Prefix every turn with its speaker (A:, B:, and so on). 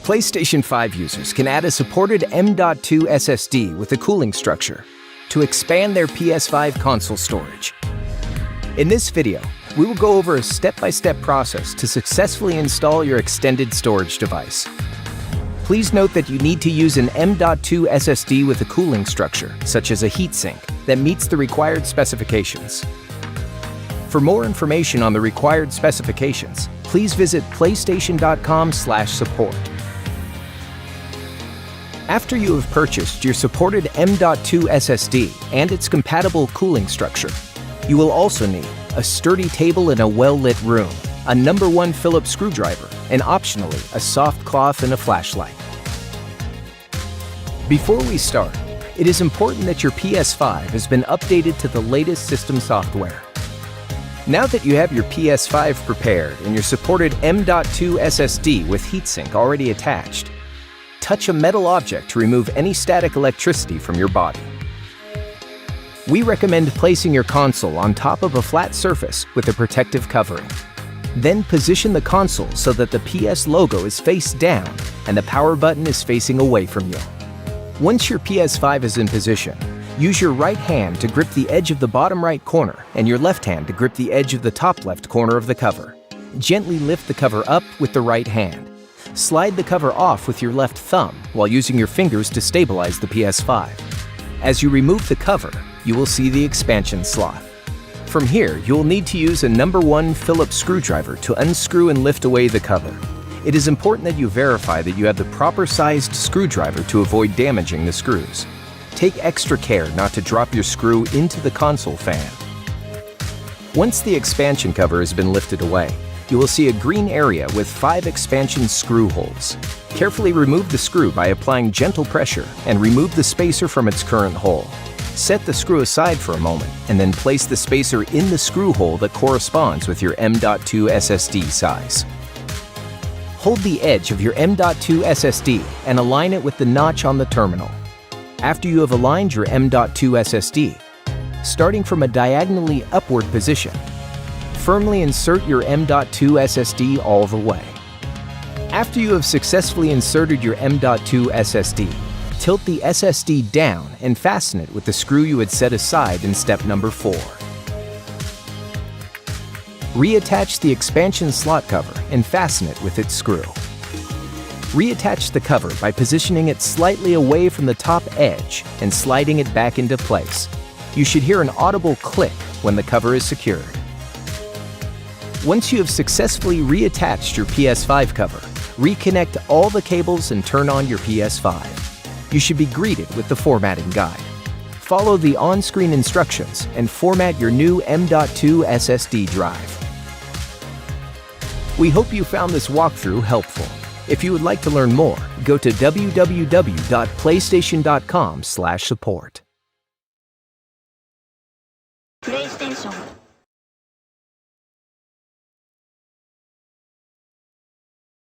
A: PlayStation 5 users can add a supported M.2 SSD with a cooling structure to expand their PS5 console storage. In this video, we will go over a step-by-step process to successfully install your extended storage device. Please note that you need to use an M.2 SSD with a cooling structure, such as a heatsink, that meets the required specifications. For more information on the required specifications, please visit playstation.com/support. After you have purchased your supported M.2 SSD and its compatible cooling structure, you will also need a sturdy table in a well-lit room, a No. 1 Phillips screwdriver, and optionally a soft cloth and a flashlight. Before we start, it is important that your PS5 has been updated to the latest system software. Now that you have your PS5 prepared and your supported M.2 SSD with heatsink already attached, touch a metal object to remove any static electricity from your body. We recommend placing your console on top of a flat surface with a protective covering. Then position the console so that the PS logo is face down and the power button is facing away from you. Once your PS5 is in position, use your right hand to grip the edge of the bottom right corner and your left hand to grip the edge of the top left corner of the cover. Gently lift the cover up with the right hand. Slide the cover off with your left thumb while using your fingers to stabilize the PS5. As you remove the cover, you will see the expansion slot. From here, you will need to use a No. 1 Phillips screwdriver to unscrew and lift away the cover. It is important that you verify that you have the proper sized screwdriver to avoid damaging the screws. Take extra care not to drop your screw into the console fan. Once the expansion cover has been lifted away, you will see a green area with 5 expansion screw holes. Carefully remove the screw by applying gentle pressure and remove the spacer from its current hole. Set the screw aside for a moment and then place the spacer in the screw hole that corresponds with your M.2 SSD size. Hold the edge of your M.2 SSD and align it with the notch on the terminal. After you have aligned your M.2 SSD, starting from a diagonally upward position, firmly insert your M.2 SSD all the way. After you have successfully inserted your M.2 SSD, tilt the SSD down and fasten it with the screw you had set aside in step number 4. Reattach the expansion slot cover and fasten it with its screw. Reattach the cover by positioning it slightly away from the top edge and sliding it back into place. You should hear an audible click when the cover is secured. Once you have successfully reattached your PS5 cover, reconnect all the cables and turn on your PS5. You should be greeted with the formatting guide. Follow the on-screen instructions and format your new M.2 SSD drive. We hope you found this walkthrough helpful. If you would like to learn more, go to www.playstation.com/support.
B: PlayStation